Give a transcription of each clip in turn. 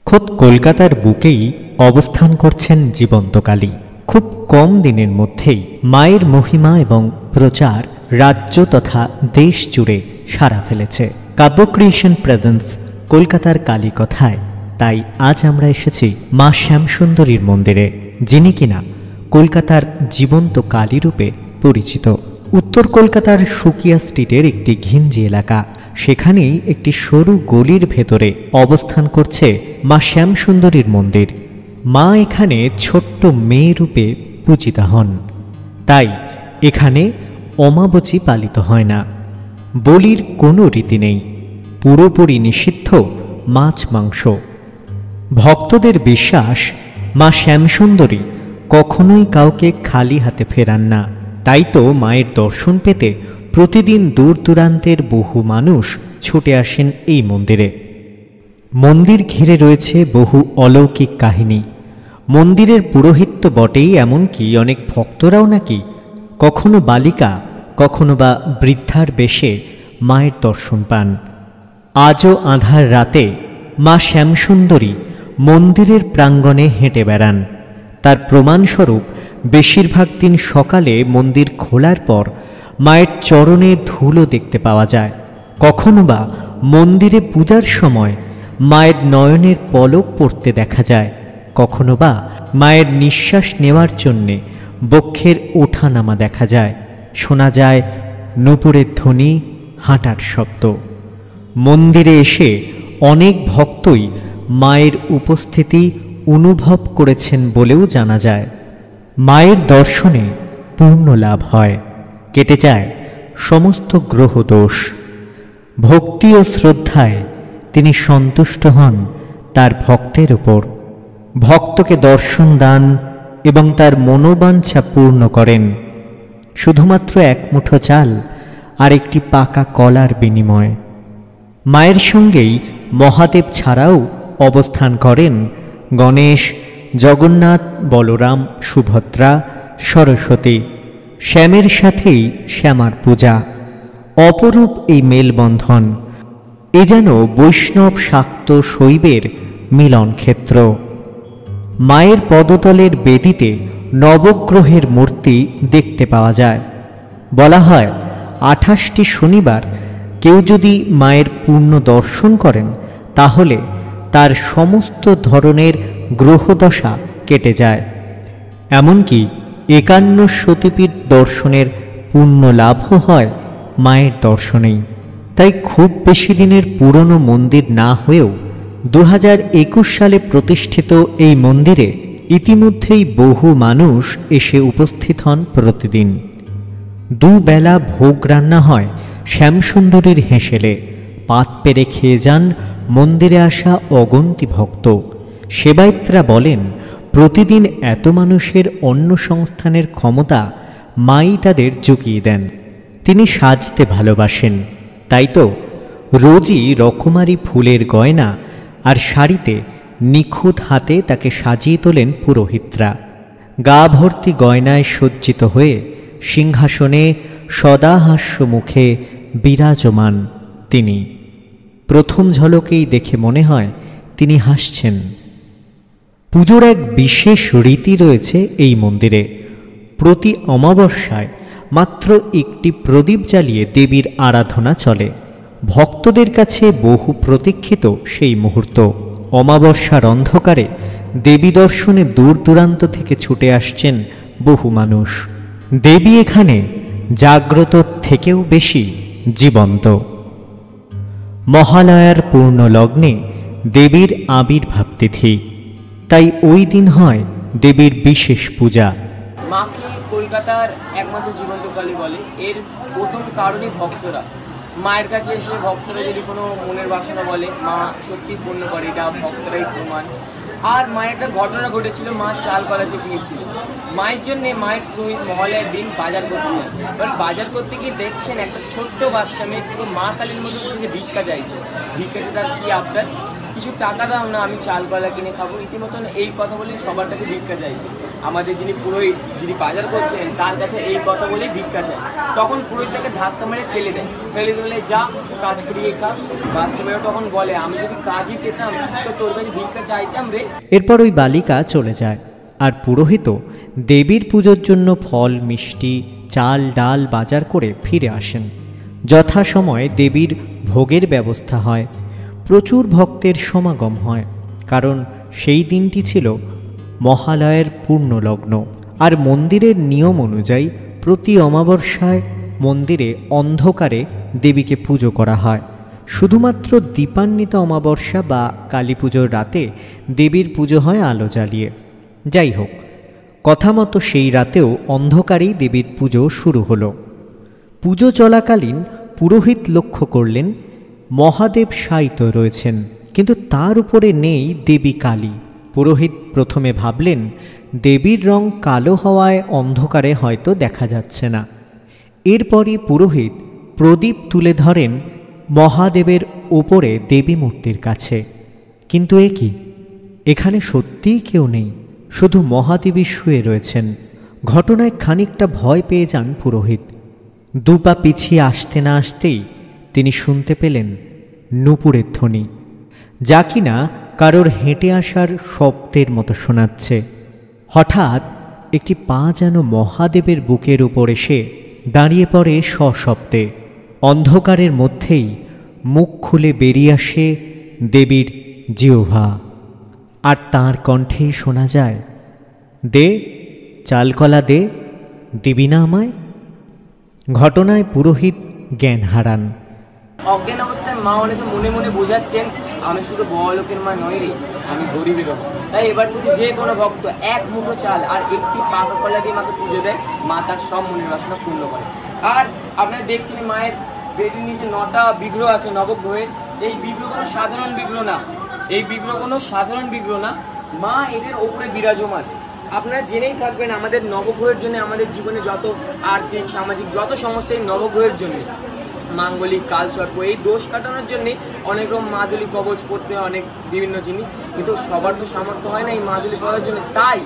খোদ কলকাতার বুকেই অবস্থান করছেন জীবন্ত কালী। খুব কম দিনের মধ্যেই মায়ের মহিমা এবং প্রচার রাজ্য তথা দেশ জুড়ে সাড়া ফেলেছে। কাব্য ক্রিয়েশন প্রেজেন্স কলকাতার কালী কথায়। তাই আজ আমরা এসেছি মা শ্যামসুন্দরীর মন্দিরে, যিনি কিনা কলকাতার জীবন্ত কালী রূপে পরিচিত। উত্তর কলকাতার সুকিয়া স্ট্রিটের একটি ঘিঞ্জি এলাকা, সেখানেই একটি সরু গলির ভেতরে অবস্থান করছে মা শ্যামসুন্দরীর মন্দির। মা এখানে ছোট্ট মেয়ে রূপে পূজিতা হন। তাই এখানে অমাবচী পালিত হয় না, বলির কোনো রীতি নেই, পুরোপুরি নিষিদ্ধ মাছ মাংস। ভক্তদের বিশ্বাস মা শ্যামসুন্দরী কখনোই কাউকে খালি হাতে ফেরান না। তাই তো মায়ের দর্শন পেতে প্রতিদিন দূর দূরান্তের বহু মানুষ ছুটে আসেন এই মন্দিরে। মন্দির ঘিরে রয়েছে বহু অলৌকিক কাহিনী। মন্দিরের পুরোহিত তো বটেই, এমনকি অনেক ভক্তরাও নাকি কখনো বালিকা কখনো বা বৃদ্ধার বেশে মায়ের দর্শন পান। আজও আঁধার রাতে মা শ্যামসুন্দরী মন্দিরের প্রাঙ্গণে হেঁটে বেড়ান। তার প্রমাণস্বরূপ বেশিরভাগ দিন সকালে মন্দির খোলার পর মায়ের চরণে ধুলো দেখতে পাওয়া যায়। কখনো বা মন্দিরে পূজার সময় মায়ের নয়নের পলক পড়তে দেখা যায়। কখনো বা মায়ের নিঃশ্বাস নেওয়ার জন্যে বক্ষের ওঠানামা দেখা যায়। শোনা যায় নূপুরের ধ্বনি, হাঁটার শব্দ। মন্দিরে এসে অনেক ভক্তই মায়ের উপস্থিতি অনুভব করেছেন বলেও জানা যায়। মায়ের দর্শনে পূর্ণ লাভ হয়, কেটে যায় সমস্ত গ্রহ দোষ। ভক্তি ও শ্রদ্ধায় তিনি সন্তুষ্ট হন তার ভক্তের উপর। ভক্তকে দর্শন দান এবং তার মনোবাঞ্ছা পূর্ণ করেন শুধুমাত্র এক মুঠো চাল আর একটি পাকা কলার বিনিময়ে। মায়ের সঙ্গেই মহাদেব ছাড়াও অবস্থান করেন গণেশ, জগন্নাথ, বলরাম, সুভদ্রা, সরস্বতী। শ্যামের সাথেই শ্যামার পূজা। অপরূপ এই মেলবন্ধন, এ যেন বৈষ্ণব শাক্ত শৈবের মিলন ক্ষেত্র। মায়ের পদতলের বেদিতে নবগ্রহের মূর্তি দেখতে পাওয়া যায়। বলা হয় 28টি শনিবার কেউ যদি মায়ের পূর্ণ দর্শন করেন তাহলে তার সমস্ত ধরনের গ্রহদশা কেটে যায়। এমনকি 51 সতীপীঠ দর্শনের পূর্ণ লাভও হয় মায়ের দর্শনেই। তাই খুব বেশি দিনের পুরনো মন্দির না হয়েও 2021 সালে প্রতিষ্ঠিত এই মন্দিরে ইতিমধ্যেই বহু মানুষ এসে উপস্থিত হন প্রতিদিন। দুবেলা ভোগ রান্না হয় শ্যামসুন্দরীর হেঁসেলে। পাত পেরে খেয়ে যান মন্দিরে আসা অগন্তি ভক্ত। সেবায়েতরা বলেন, প্রতিদিন এত মানুষের অন্ন সংস্থানের ক্ষমতা মাই তাদের জুগিয়ে দেন। তিনি সাজতে ভালোবাসেন, তাই তো রোজই রকমারি ফুলের গয়না আর শাড়িতে নিখুঁত হাতে তাকে সাজিয়ে তোলেন পুরোহিতরা। গা ভর্তি গয়নায় সজ্জিত হয়ে সিংহাসনে সদা হাস্য মুখে বিরাজমান তিনি। প্রথম ঝলকেই দেখে মনে হয় তিনি হাসছেন। পুজোর এক বিশেষ রীতি রয়েছে এই মন্দিরে। প্রতি অমাবস্যায় মাত্র একটি প্রদীপ জ্বালিয়ে দেবীর আরাধনা চলে। ভক্তদের কাছে বহু প্রতীক্ষিত সেই মুহূর্ত। অমাবস্যার অন্ধকারে দেবী দর্শনে দূর দূরান্ত থেকে ছুটে আসছেন বহু মানুষ। দেবী এখানে জাগ্রত থেকেও বেশি জীবন্ত। মহালয়ার পূর্ণ লগ্নে দেবীর আবির্ভাব তিথি, তাই ওই দিন হয় দেবীর বিশেষ পূজা। মাকে কলকাতার একমাত্র জীবন্ত কালী বলে। এর প্রথম কারণই ভক্তরা। মায়ের কাছে এসে ভক্তরা যদি কোনো মনের বাসনা বলে, মা সত্যি পূর্ণ করে, এটা ভক্তরাই প্রমাণ। আর মায়ের একটা ঘটনা ঘটেছিল, মা চাল কলা চেপিয়েছিল। মায়ের জন্যে মায়ের পুরোহিত মহালয়ার দিন বাজার করতে যায়। এবার বাজার করতে গিয়ে দেখছেন একটা ছোট্ট বাচ্চা মেয়ে পুরো মা কালীর মতো সে ভিক্ষা চাইছে। ভিক্ষাতে তার কী আবদার, কিছু টাকা দাও না, আমি চাল কলা কিনে খাবো। ইতিমধ্যে এই কথা বলে সবার কাছে ভিক্ষা চাইছে। আমাদের যিনি পুরোহিত যিনি বাজার করছেন তার কাছে এই কথা বলেই ভিক্ষা চায়। তখন পুরোহিত তাকে ধাক্কা মেরে ফেলে দেয়, ফেলে দিলে যা কাজ করিয়ে খা। বাচ্চা মেয়েরা তখন বলে আমি যদি কাজই পেতাম তো তোর কাছে ভিক্ষা চাইতাম রে। এরপর ওই বালিকা চলে যায়, আর পুরোহিত দেবীর পুজোর জন্য ফল মিষ্টি চাল ডাল বাজার করে ফিরে আসেন। যথাসময়ে দেবীর ভোগের ব্যবস্থা হয়, প্রচুর ভক্তের সমাগম হয়, কারণ সেই দিনটি ছিল মহালয়ের পূর্ণলগ্ন। আর মন্দিরের নিয়ম অনুযায়ী প্রতি অমাবস্যায় মন্দিরে অন্ধকারে দেবীকে পুজো করা হয়। শুধুমাত্র দীপান্বিত অমাবস্যা বা কালী পুজোর রাতে দেবীর পুজো হয় আলো জ্বালিয়ে। যাই হোক, কথা মতো সেই রাতেও অন্ধকারেই দেবীর পুজো শুরু হলো। পুজো চলাকালীন পুরোহিত লক্ষ্য করলেন মহাদেব শায়িত রয়েছেন, কিন্তু তার উপরে নেই দেবী কালী। পুরোহিত প্রথমে ভাবলেন দেবীর রং কালো হওয়ায় অন্ধকারে হয়তো দেখা যাচ্ছে না। এরপরই পুরোহিত প্রদীপ তুলে ধরেন মহাদেবের ওপরে দেবী মূর্তির কাছে, কিন্তু এ কি, এখানে সত্যিই কেউ নেই, শুধু মহাদেবী শুয়ে রয়েছেন। ঘটনায় খানিকটা ভয় পেয়ে যান পুরোহিত। দুপা পিছিয়ে আসতে না আসতেই তিনি শুনতে পেলেন নূপুরের ধ্বনি, যা কিনা কারোর হেঁটে আসার শব্দের মতো শোনাচ্ছে। হঠাৎ একটি পা যেন মহাদেবের বুকের উপর এসে দাঁড়িয়ে পড়ে সশব্দে। অন্ধকারের মধ্যেই মুখ খুলে বেরিয়ে আসে দেবীর জিহ্বা, আর তাঁর কণ্ঠেই শোনা যায়, দে চালকলা দে, দিবি না আমায়। ঘটনায় পুরোহিত জ্ঞান হারান। অজ্ঞান অবস্থায় মা অনেকে মনে মনে বোঝাচ্ছেন আমি শুধু বড়লোকের মা নই রে, আমি গরিবের। তাই এবার যদি যে কোনো ভক্ত এক মুঠো চাল আর একটি পাকা কলা দিয়ে মাকে পুজো দেয়, মা তার সব মনের বাসনা পূর্ণ করে। আর আপনারা দেখছেন মায়ের বেদির নিচে 9টা বিগ্রহ আছে নবগ্রহের। এই বিগ্রহ কোনো সাধারণ বিগ্রহ না, এই বিগ্রহ কোনো সাধারণ বিগ্রহ না, মা এদের ওপরে বিরাজমান। আপনারা জেনেই থাকবেন আমাদের নবগ্রহের জন্য আমাদের জীবনে যত আর্থিক সামাজিক যত সমস্যা এই নবগ্রহের জন্য, মাঙ্গলিক কালসর্প এই দোষ কাটানোর জন্যে অনেক রকম মাদুলি কবচ পড়তে হয়, অনেক বিভিন্ন জিনিস, কিন্তু সবার তো সামর্থ্য হয় না এই মাদুলি পড়ার জন্য। তাই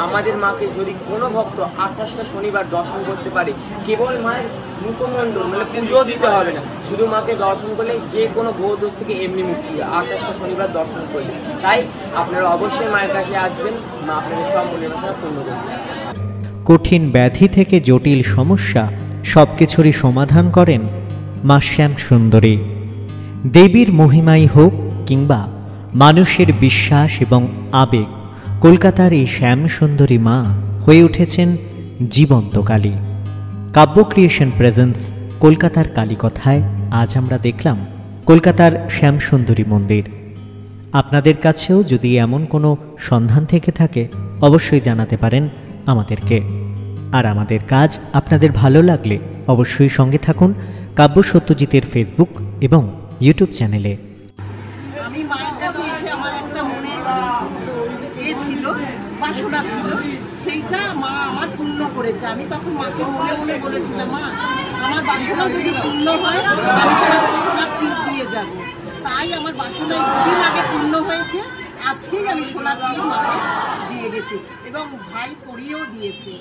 আমাদের মাকে যদি কোনো ভক্ত 28টা শনিবার দর্শন করতে পারে, কেবল মায়ের মুখমণ্ডল মানে পুজো দিতে হবে না, শুধু মাকে দর্শন করলে যে কোনো গ্রহ দোষ থেকে এমনি মুক্তি হয় 28টা শনিবার দর্শন করলে। তাই আপনারা অবশ্যই মায়ের কাছে আসবেন, মা আপনাদের সব মনের বাসনা পূর্ণ করবেন। কঠিন ব্যাধি থেকে জটিল সমস্যা সব কিছুরই সমাধান করেন মা শ্যাম সুন্দরী। দেবীর মহিমাই হোক কিংবা মানুষের বিশ্বাস এবং আবেগ, কলকাতার এই শ্যাম সুন্দরী মা হয়ে উঠেছেন জীবন্ত কালী। কাব্য ক্রিয়েশন প্রেজেন্স কলকাতার কালীকথায় আজ আমরা দেখলাম কলকাতার শ্যাম সুন্দরী মন্দির। আপনাদের কাছেও যদি এমন কোনো সন্ধান থেকে থাকে অবশ্যই জানাতে পারেন আমাদেরকে। আর আমাদের কাজ আপনাদের ভালো লাগলে অবশ্যই সঙ্গে থাকুন কাব্য সত্যজিতের ফেসবুক এবং ইউটিউব চ্যানেলে। আমি মায়ের কাছে এসে আমার একটা মনে ছিল, বাসনা ছিল, সেইটা মা আমার পূর্ণ করেছে। আমি তখন মাকে মনে মনে বলেছিলাম, মা আমার বাসনা যদি পূর্ণ হয় আমি তোমাকে সোনার টিপ দিয়ে যাব। তাই আমার বাসনায় 2 দিন আগে পূর্ণ হয়েছে। আজকেই আমি সোনার টিপ মাকে দিয়ে গেছি এবং ভাই পরিয়েও দিয়েছে।